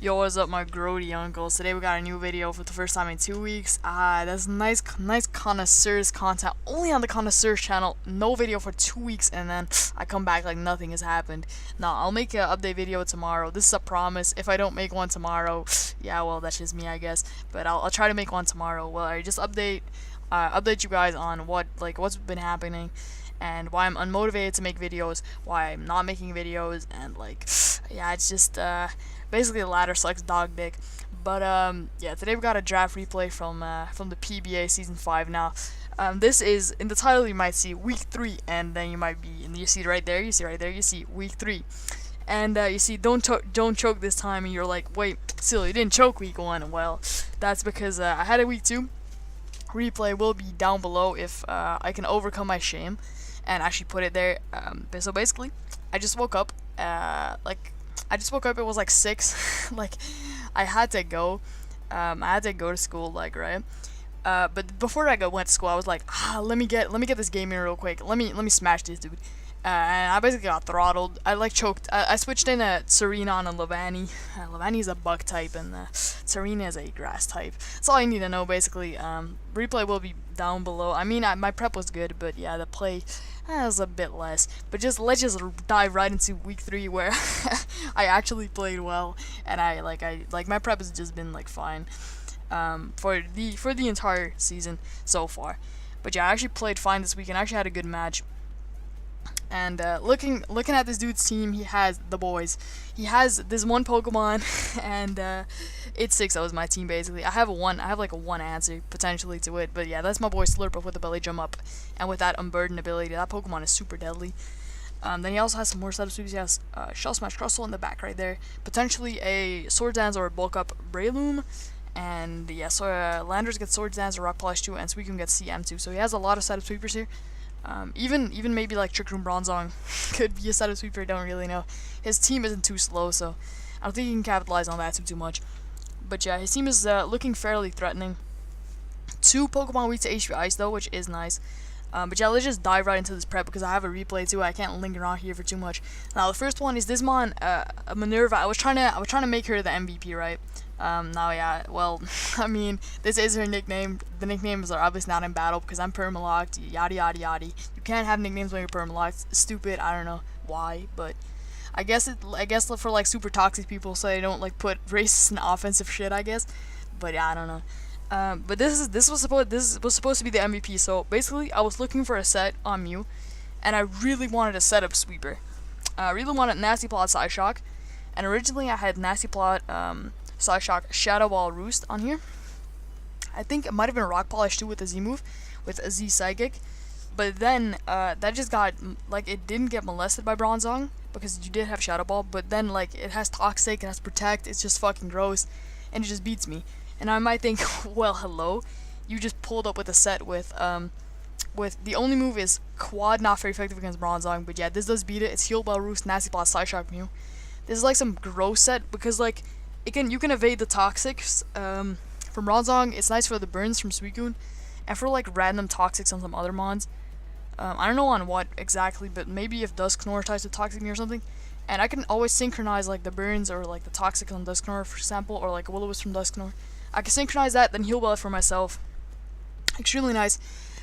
Yo, what's up, my grody uncles? Today we got a new video for the first time in 2 weeks. That's nice connoisseurs content only on the connoisseurs channel. No video for 2 weeks, and then I come back like nothing has happened. Now I'll make an update video tomorrow. This is a promise. If I don't make one tomorrow, yeah, well, that's just me, I guess. But I'll try to make one tomorrow. Well, I just update you guys on what's been happening, and why I'm unmotivated to make videos, why I'm not making videos, and yeah, it's just basically the ladder sucks dog dick. But yeah, today we got a draft replay from the PBA season 5 now. This is in the title. You might see week 3, and then you might be, and you see right there, you see week 3, and you see don't choke this time, and you're like, wait, still you didn't choke week 1. Well, that's because I had a week 2 replay. Will be down below if I can overcome my shame and actually put it there. So basically, I just woke up. It was like 6. Like, I had to go. I had to go to school. Like, right. But before I went to school, I was like, let me get this game in real quick. Let me smash this dude. And I basically got throttled. I choked. I switched in Serena on a Levani. Levani's a bug type, and Serena is a grass type. That's all you need to know, basically. Replay will be down below. I mean, my prep was good, but yeah, the play was a bit less. But let's just dive right into week 3, where I actually played well, and my prep has just been fine for the entire season so far. But yeah, I actually played fine this week, and actually had a good match. And looking at this dude's team, he has the boys. He has this one Pokemon, and it's 6. That was my team basically. I have a one answer potentially to it, but yeah, that's my boy Slurpuff with the belly jump up, and with that unburden ability. That Pokemon is super deadly. Then he also has some more setup sweeps. He has Shell Smash Crustle in the back right there, potentially a Sword Dance or a bulk up Breloom. And yeah, so Landers gets Sword Dance or Rock Polish 2, and Suicune gets CM2. So he has a lot of setup sweepers here. Even maybe Trick Room Bronzong could be a setup sweeper. I don't really know. His team isn't too slow, so I don't think he can capitalize on that too much. But yeah, his team is looking fairly threatening. 2 Pokemon weak to HP Ice though, which is nice. But yeah, let's just dive right into this prep, because I have a replay too. I can't linger on here for too much. Now the first one is this Mon, Minerva. I was trying to make her the MVP, right? Now yeah, well, I mean, this is her nickname. The nicknames are obviously not in battle because I'm permalocked, yada yada yada. You can't have nicknames when you're permalocked. Stupid, I don't know why, but I guess for super toxic people, so they don't put racist and offensive shit, I guess. But yeah, I don't know. But this was supposed to be the MVP. So basically, I was looking for a set on Mew, and I really wanted a setup sweeper. I really wanted Nasty Plot Psyshock, and originally I had Nasty Plot Psyshock Shadow Ball Roost on here. I think it might have been Rock Polish 2 with a Z move, with a Z Psychic. But then that just got it didn't get molested by Bronzong because you did have Shadow Ball. But then it has Toxic, it has Protect. It's just fucking gross, and it just beats me. And I might think, well, hello, you just pulled up with a set with the only move is Quad, not very effective against Bronzong. But yeah, this does beat it. It's Heal Bell Roost, Nasty Plot Psyshock Mew. This is some gross set because you can evade the Toxics from Bronzong. It's nice for the burns from Suicune, and for random Toxics on some other mons. I don't know on what exactly, but maybe if Dusknoir tries to Toxic me or something. And I can always synchronize the burns or the Toxic on Dusknoir, for example, or a Will-O-Wisp from Dusknoir. I can synchronize that, then heal well for myself. Extremely nice.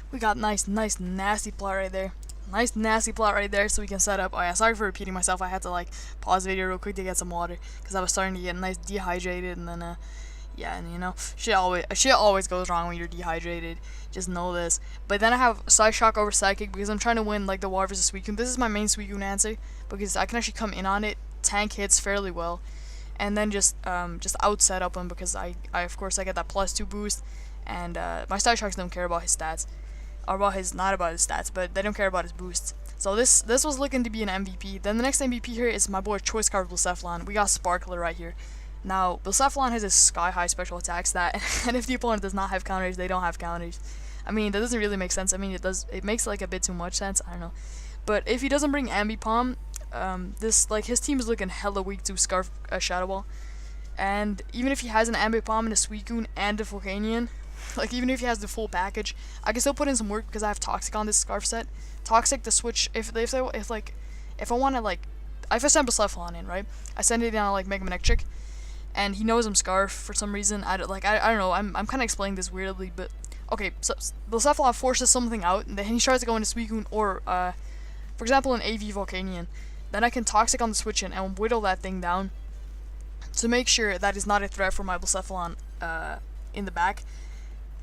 We got nice nasty plot right there. Nice nasty plot right there, so we can set up. Oh yeah, sorry for repeating myself. I had to pause the video real quick to get some water, because I was starting to get nice dehydrated, and then yeah, and shit always goes wrong when you're dehydrated. Just know this. But then I have Psyshock over Psychic because I'm trying to win the war versus Suicune. This is my main Suicune answer because I can actually come in on it, tank hits fairly well, and then just out set up him because I of course I get that +2 boost, and my Psyshocks don't care about his stats. Or not about his stats, but they don't care about his boosts. So this was looking to be an MVP. Then the next MVP here is my boy Choice Card Blacephalon. We got Sparkler right here. Now Blacephalon has a sky high special attack stat, and if the opponent does not have counters, they don't have counters. I mean, that doesn't really make sense. I mean, it makes a bit too much sense. I don't know. But if he doesn't bring Ambipom, his team is looking hella weak to Scarf Shadow Ball. And even if he has an Ambipom and a Suicune and a Volcanion, even if he has the full package, I can still put in some work because I have Toxic on this Scarf set. Toxic to switch if I want to if I send Blacephalon in, right? I send it down Mega Man Electric, and he knows I'm Scarf for some reason. I don't know. I'm kind of explaining this weirdly, but okay. So Blacephalon forces something out, and then he tries to go into Suicune or for example, an AV Volcanion. Then I can Toxic on the switch in and whittle that thing down to make sure that is not a threat for my Blacephalon in the back.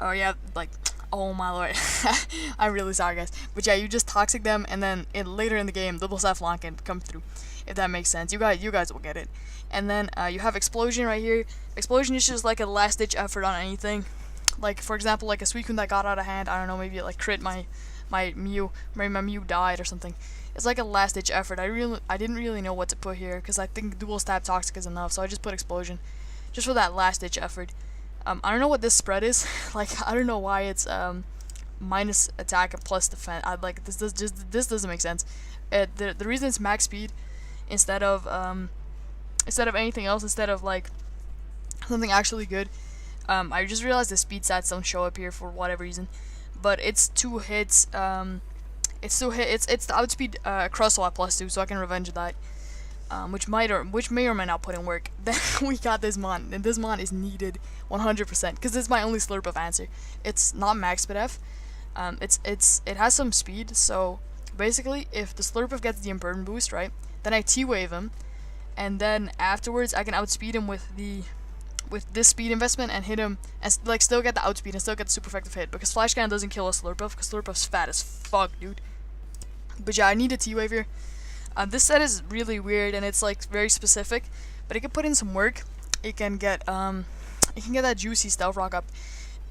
Oh yeah, like, oh my lord. I'm really sorry, guys. But yeah, you just Toxic them, and then later in the game, the Blacephalon can come through, if that makes sense. You guys will get it. And then you have Explosion right here. Explosion is just like a last-ditch effort on anything. Like, for example, like a Suicune that got out of hand. I don't know, maybe it like crit my Mew. Maybe my Mew died or something. It's like a last-ditch effort. I didn't really know what to put here, because I think dual stab Toxic is enough, so I just put Explosion. Just for that last-ditch effort. I don't know what this spread is. Like, I don't know why it's minus attack and plus defense. This doesn't make sense. The reason it's max speed instead of anything else, instead of like something actually good. I just realized the speed stats don't show up here for whatever reason, but it's 2 hits. It's the outspeed Crustle at +2, so I can revenge that. Which may or may not put in work. Then we got this mon, and this mon is needed 100% because this is my only Slurpuff answer. It's not max speed F. It has some speed, so basically if the Slurpuff gets the Impervious boost, right, then I T-wave him, and then afterwards I can outspeed him with this speed investment and hit him and like still get the outspeed and still get the super effective hit, because Flash Cannon doesn't kill a Slurpuff because Slurpuff's fat as fuck, dude. But yeah, I need a T-wave here. This set is really weird and it's like very specific, but it can put in some work. It can get that juicy Stealth Rock up,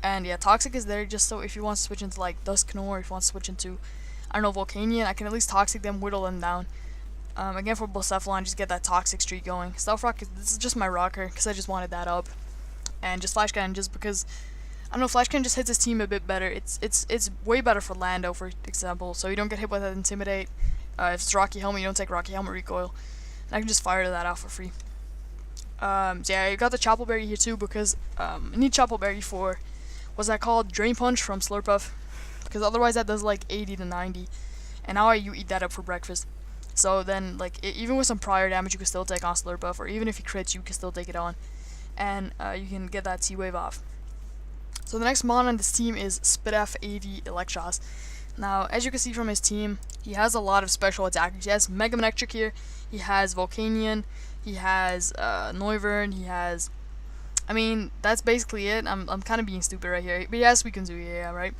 and yeah, Toxic is there just so if you want to switch into like Dusknoir, if you want to switch into, I don't know, Volcanion, I can at least Toxic them, whittle them down. Again, for Blacephalon, just get that Toxic streak going. Stealth Rock, this is just my rocker because I just wanted that up, and just Flash Cannon just because I don't know, Flash Cannon just hits his team a bit better. It's way better for Lando, for example, so you don't get hit with that Intimidate. If it's Rocky Helmet, you don't take Rocky Helmet recoil. And I can just fire that out for free. So yeah, you got the Chapel Berry here too, because I need Chapel Berry for, what's that called? Drain Punch from Slurpuff. Because otherwise that does like 80 to 90. And now you eat that up for breakfast. So then, like, even with some prior damage, you can still take on Slurpuff, or even if he crits, you can still take it on. And you can get that T-Wave off. So the next mon on this team is Spidef AV Electros. Now, as you can see from his team, he has a lot of special attackers. He has Mega Manectric here, he has Volcanion, he has Noivern, he has, I mean, that's basically it. I'm kind of being stupid right here. But he has Suicune, yeah, right?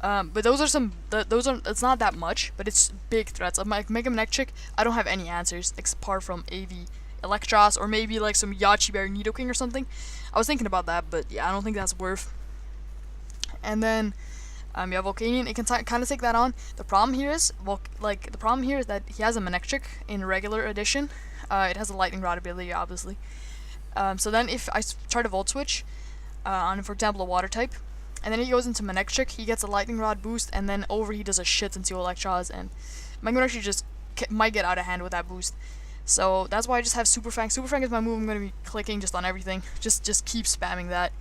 But those are it's not that much, but it's big threats. Like Mega Manectric, I don't have any answers, apart from AV Electros, or maybe like some Yachi Bear Nidoking or something. I was thinking about that, but yeah, I don't think that's worth. And then you have Volcanion, it can kind of take that on. The problem here is, that he has a Manectric in regular edition. It has a Lightning Rod ability, obviously. So then if I try to Volt Switch on, for example, a Water type, and then he goes into Manectric, he gets a Lightning Rod boost, and then over he does a shit into Electros, and Mega Manectric just might get out of hand with that boost. So that's why I just have Super Fang. Super Fang is my move I'm going to be clicking just on everything. Just keep spamming that.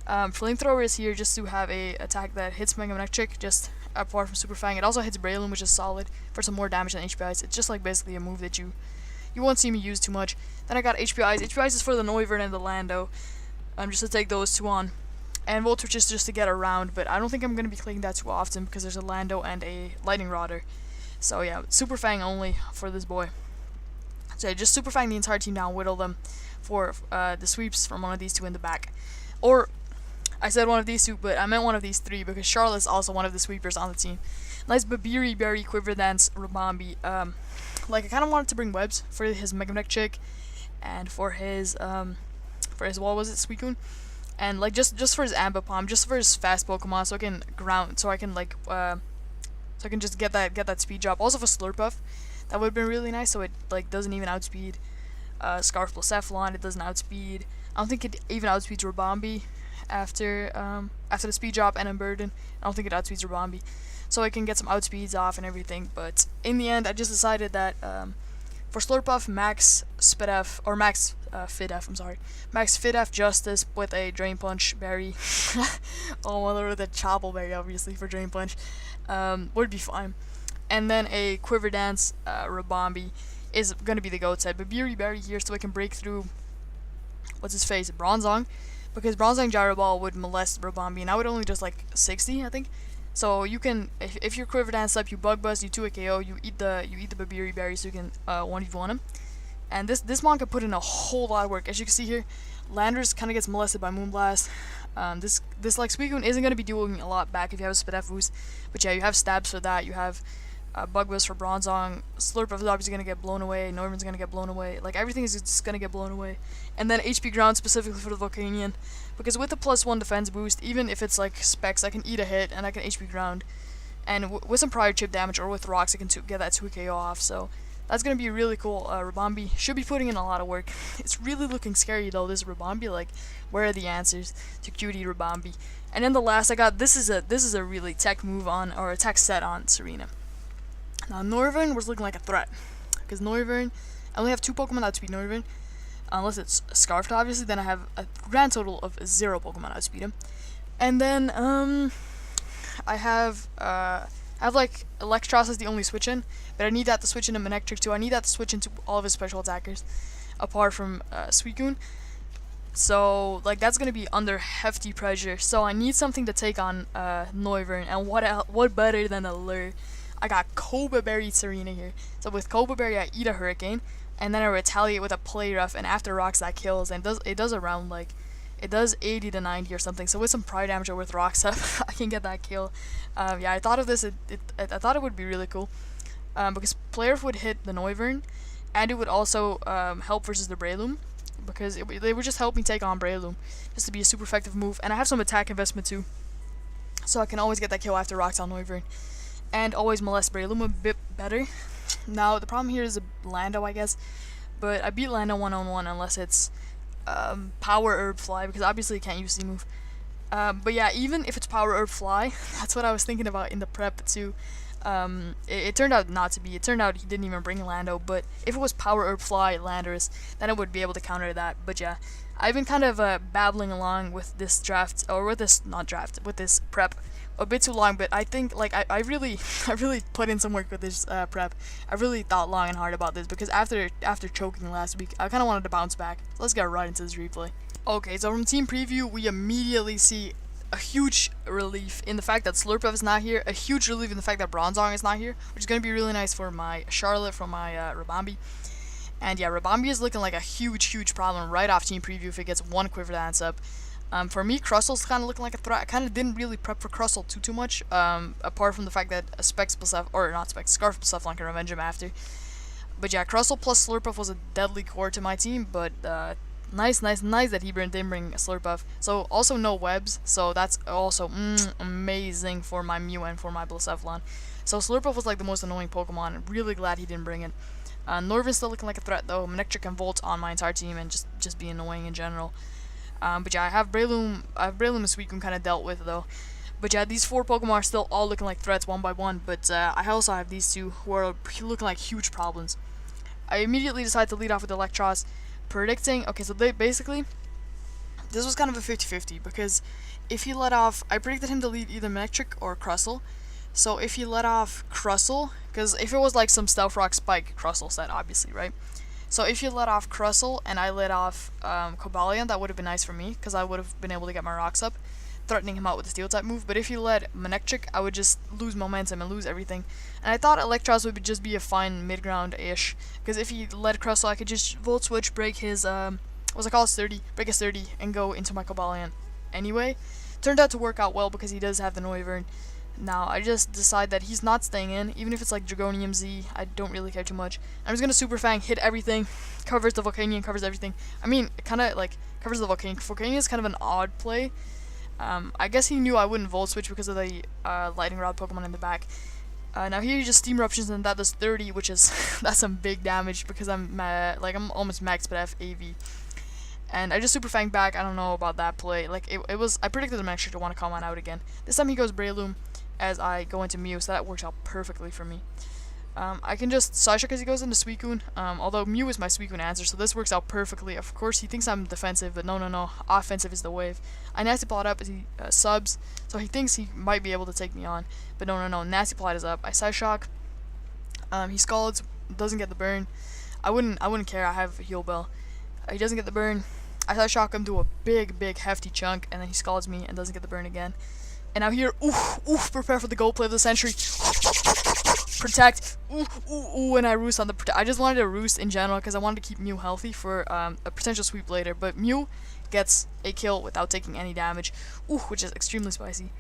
Flamethrower is here just to have a attack that hits Mega Manectric, just apart from Super Fang. It also hits Breloom, which is solid for some more damage than HP Ice. It's just like basically a move that you won't see me use too much. Then I got HP Ice. HP Ice is for the Noivern and the Lando, just to take those two on. And Volt Switch is just to get around, but I don't think I'm going to be clicking that too often because there's a Lando and a Lightning Rodder. So yeah, Super Fang only for this boy. So yeah, just Super Fang the entire team down, whittle them for the sweeps from one of these two in the back. Or, I said one of these two, but I meant one of these three because Charlotte's also one of the sweepers on the team. Nice Babiri, Berry, Quiver Dance, Rabambi. Like, I kind of wanted to bring webs for his Mega Manectric and for his what was it, Suicune? And like just for his Ambipom, just for his fast Pokemon, so I can just get that speed drop. Also for Slurpuff, that would have been really nice. So it like doesn't even outspeed Scarf Blacephalon. It doesn't outspeed. I don't think it even outspeeds Rabambi after the speed drop and Unburden. I don't think it outspeeds Rabambi. So I can get some outspeeds off and everything. But in the end, I just decided that for Slurpuff, max Spidef, or max Fidef, I'm sorry. Max Fidef Justice with a Drain Punch Berry. Oh, well, with a Chapel Berry, obviously, for Drain Punch. Would be fine. And then a Quiver Dance Rabambi is going to be the GOAT set. But Babiri Berry here so I can break through what's his face, Bronzong, because Bronzong Gyro Ball would molest Rabambi, and I would only just like 60, I think. So you can, if you're Quiver Dance up, you Bug Buzz, you 2 KO, you eat the Babiri Berry, so you can 1v1 him. And this mon could put in a whole lot of work. As you can see here, Landers kind of gets molested by Moonblast. This like Suicune isn't going to be doing a lot back if you have a Spadef boost, but yeah, you have stabs for that. You have Bug Buzz for Bronzong. Slurpuff is obviously going to get blown away. Norman's going to get blown away. Like everything is just going to get blown away. And then HP Ground specifically for the Volcanion, because with the +1 defense boost, even if it's like Specs, I can eat a hit and I can HP Ground. And with some prior chip damage or with rocks, I can get that 2 KO off. So that's going to be really cool. Rabambi should be putting in a lot of work. It's really looking scary though, this Rabambi. Like, where are the answers to Cutie Rabambi? And then the last I got, this is a really tech move on, or a tech set on Serena. Now Noivern was looking like a threat, because Noivern, I only have 2 Pokemon that outspeed Noivern, unless it's Scarfed obviously, then I have a grand total of 0 Pokemon outspeed him. And then, I have like Electros as the only switch in, but I need that to switch into Manectric too. I need that to switch into all of his special attackers, apart from Suicune. So like that's gonna be under hefty pressure. So I need something to take on Noivern, and what better than a lure? I got Cobra Berry Serena here. So with Cobra Berry, I eat a Hurricane, and then I retaliate with a Play Rough, and after rocks that kills, and it does around like. It does 80 to 90 or something, so with some prior damage or with rocks up, I can get that kill. Yeah, I thought of this, I thought it would be really cool, because Player would hit the Noivern, and it would also help versus the Breloom, because they would just help me take on Breloom, just to be a super effective move, and I have some attack investment too, so I can always get that kill after rocks on Noivern, and always molest Breloom a bit better. Now, the problem here is Lando, I guess, but I beat Lando one-on-one unless it's Power Herb Fly, because obviously you can't use C-Move. But yeah, even if it's Power Herb Fly, that's what I was thinking about in the prep too. It turned out not to be. It turned out he didn't even bring Lando, but if it was Power Herb Fly Landorus, then I would be able to counter that. But yeah, I've been kind of babbling along with this draft, or with this, not draft, with this prep a bit too long, but I think like I really put in some work with this prep. I really thought long and hard about this, because after choking last week, I kind of wanted to bounce back. So let's get right into this replay. Okay, so from team preview, we immediately see a huge relief in the fact that Slurpuff is not here, a huge relief in the fact that Bronzong is not here, which is going to be really nice for my Charlotte, from my Rabambi. And yeah, Rabambi is looking like a huge problem right off team preview if it gets 1 Quiver Dance up. For me, Crustle's kind of looking like a threat. I kind of didn't really prep for Crustle too much, apart from the fact that a Specs plus F, or not Specs, Scarf plus F1 can revenge him after. But yeah, Crustle plus Slurpuff was a deadly core to my team, but nice that he didn't bring a Slurpuff. So also no webs, so that's also amazing for my Mew and for my Blacephalon. So Slurpuff was like the most annoying Pokemon. I'm really glad he didn't bring it. Norvin's still looking like a threat though. Manectric and Volt on my entire team, and just be annoying in general. But yeah, I have Breloom and Suicune kind of dealt with though. But yeah, these 4 Pokemon are still all looking like threats one by one, but I also have these 2 who are looking like huge problems. I immediately decided to lead off with Electros, predicting, okay, so basically, this was kind of a 50-50, because if he let off, I predicted him to lead either Manectric or Crustle. So if he let off Crustle, because if it was like some Stealth Rock Spike Crustle set, obviously, right? So if you let off Crustle and I let off Cobalion, that would have been nice for me, because I would have been able to get my rocks up, threatening him out with the Steel type move. But if you let Manectric, I would just lose momentum and lose everything. And I thought Electros would just be a fine mid-ground-ish, because if he led Crustle, I could just Volt Switch, break his, what's it called, 30, break his 30, and go into my Cobalion anyway. Turned out to work out well, because he does have the Noivern. Now, I just decide that he's not staying in, even if it's like Dragonium Z, I don't really care too much. I'm just gonna Super Fang, hit everything, covers the Volcanion, covers everything. I mean, it kinda like, covers the Volcanion. Volcanion is kind of an odd play. I guess he knew I wouldn't Volt Switch because of the Lightning Rod Pokemon in the back. Now here he just Steam Eruptions, and that does 30, which is, that's some big damage, because I'm almost max but I have AV. And I just Super Fang back, I don't know about that play. Like, it was, I predicted the Manectric to want to come on out again. This time he goes Breloom as I go into Mew, so that works out perfectly for me. I can just Psyshock as he goes into Suicune, although Mew is my Suicune answer, so this works out perfectly. Of course, he thinks I'm defensive, but no, offensive is the wave. I Nasty Plot up as he subs, so he thinks he might be able to take me on, but no, Nasty Plot is up. I Psyshock, he Scalds, doesn't get the burn. I wouldn't care, I have Heal Bell. He doesn't get the burn. I Side Shock him to a big, hefty chunk, and then he scalds me and doesn't get the burn again. And now here, prepare for the gold play of the century. Protect, and I roost on the protect. I just wanted to roost in general because I wanted to keep Mew healthy for a potential sweep later. But Mew gets a kill without taking any damage, which is extremely spicy.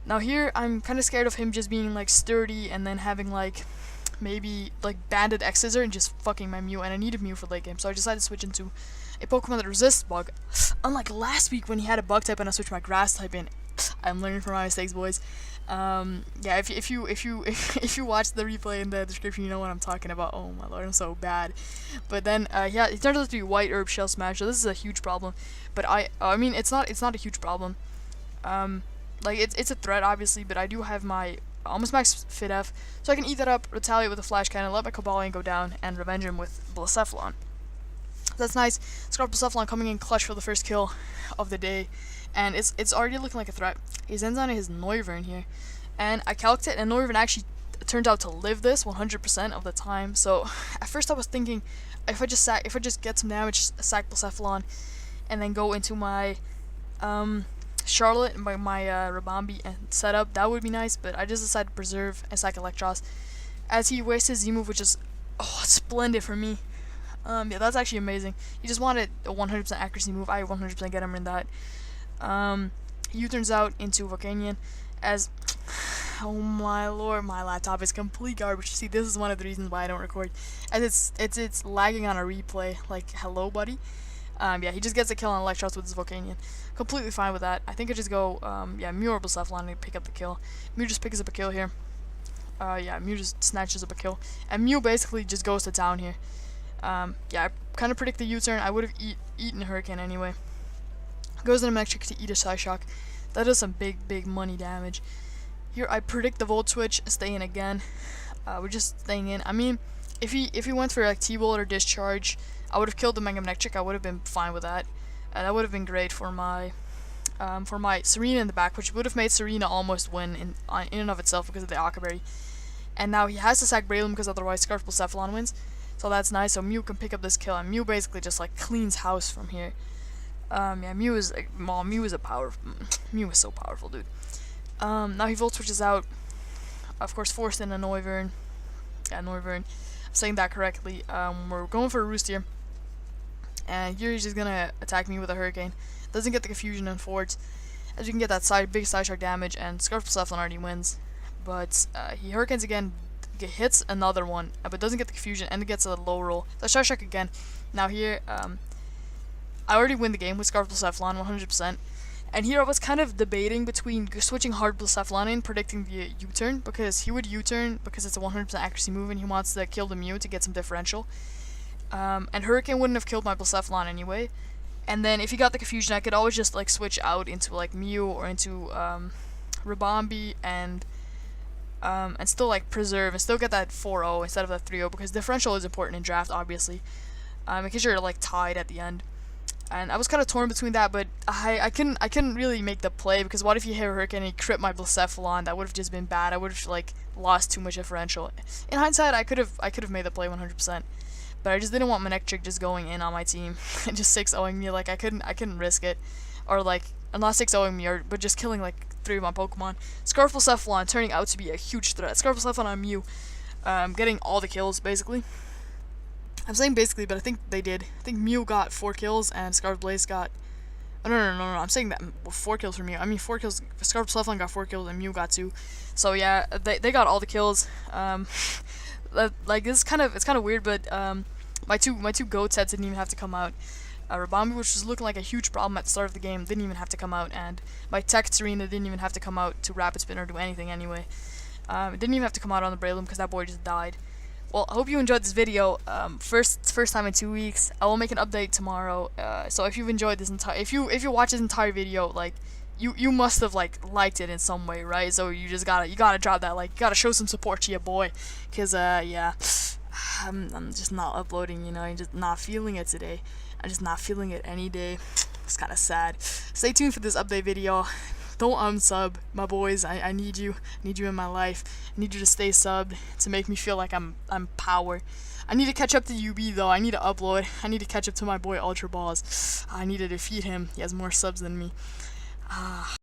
Now here, I'm kind of scared of him just being like sturdy and then having like maybe like banded X Scissor and just fucking my Mew, and I needed Mew for late game, so I decided to switch into a Pokemon that resists bug. Unlike last week when he had a bug type and I switched my grass type in. I'm learning from my mistakes, boys. Yeah, if you watch the replay in the description, you know what I'm talking about. Oh my lord, I'm so bad. But then yeah, it turns out to be White Herb Shell Smash, so this is a huge problem. But I mean it's not a huge problem. Like it's a threat obviously, but I do have my almost max Fit F, so I can eat that up, retaliate with a Flash Cannon, let my Cobalion go down, and revenge him with Blacephalon. That's nice. Scarf Blacephalon coming in clutch for the first kill of the day. And it's already looking like a threat. He sends on his Noivern here, and I calced it, and Noivern actually turned out to live this 100% of the time. So at first I was thinking, if I just get some damage, sack Blacephalon, and then go into my Charlotte and my Rabambi and setup, that would be nice. But I just decided to preserve and sack Electros, as he wastes his Z move, which is splendid for me. Yeah, that's actually amazing. He just wanted a 100% accuracy move. I 100% get him in that. He U-turns out into Volcanion as, oh my lord, my laptop is complete garbage. See, this is one of the reasons why I don't record, as it's lagging on a replay, like, hello buddy. Yeah, he just gets a kill on Electros with his Volcanion. Completely fine with that. I think I just go, yeah, Mew or Blacephalon to pick up the kill. Mew just picks up a kill here. Yeah, Mew just snatches up a kill. And Mew basically just goes to town here. Yeah, I kind of predict the U-turn. I would have eaten Hurricane anyway. Goes into Electric to eat a Side Shock. That does some big money damage. Here I predict the Volt Switch, stay in again. We're just staying in. I mean, if he went for like T-Bolt or Discharge, I would have killed the Mega Electric. I would have been fine with that. That would have been great for my Serena in the back, which would have made Serena almost win in and of itself because of the Akaberry. And now he has to sack Breloom because otherwise Scarf Blacephalon wins. So that's nice. So Mew can pick up this kill, and Mew basically just like cleans house from here. Yeah, Mew is Mew is so powerful, dude. Now he Volt Switches out, of course, forced in a Noivern. Yeah, Noivern. I'm saying that correctly. We're going for a Roost here, and here he's just gonna attack me with a Hurricane. Doesn't get the confusion and forwards, as you can get that big Side Shock damage, and Scarf Blacephalon already wins. But he Hurricanes again, hits another one, but doesn't get the confusion, and it gets a low roll. So Side Shock again. Now here, I already win the game with Scarf Blacephalon 100%, and here I was kind of debating between switching hard Blacephalon in, predicting the U-turn, because he would U-turn because it's a 100% accuracy move and he wants to kill the Mew to get some differential. And Hurricane wouldn't have killed my Blacephalon anyway, and then if he got the confusion I could always just like switch out into like Mew or into Rabambi and still like preserve and still get that 4-0 instead of that 3-0, because differential is important in draft obviously, in case you're like tied at the end. And I was kind of torn between that, but I couldn't really make the play, because what if he hit Hurricane and he crit my Blacephalon? That would have just been bad. I would have like lost too much differential. In hindsight, I could have made the play 100%, but I just didn't want Manectric just going in on my team and just 6-0ing me. Like I couldn't risk it, or like not 6-0ing me, but just killing like 3 of my Pokemon. Scarf Blacephalon turning out to be a huge threat. Scarf Blacephalon on Mew, getting all the kills basically. I'm saying basically, but I think they did. I think Mew got 4 kills and Scarf Blaze got... Oh, no, I'm saying that 4 kills for Mew. I mean 4 kills. Scarf Blacephalon got 4 kills and Mew got 2. So yeah, they got all the kills. Like it's kind of weird, but my two goat sets didn't even have to come out. Rabambi, which was looking like a huge problem at the start of the game, didn't even have to come out, and my Tech Serena didn't even have to come out to Rapid Spin or do anything anyway. It didn't even have to come out on the Breloom because that boy just died. Well, I hope you enjoyed this video. First time in 2 weeks. I will make an update tomorrow. So if you've enjoyed this if you watch this entire video, like you must have like liked it in some way, right? So you gotta drop that like, you gotta show some support to your boy, cause yeah, I'm just not uploading. You know, I'm just not feeling it today. I'm just not feeling it any day. It's kind of sad. Stay tuned for this update video. Don't don't unsub, my boys. I need you. I need you in my life. I need you to stay subbed to make me feel like I'm power. I need to catch up to UB though. I need to upload. I need to catch up to my boy Ultra Balls. I need to defeat him. He has more subs than me.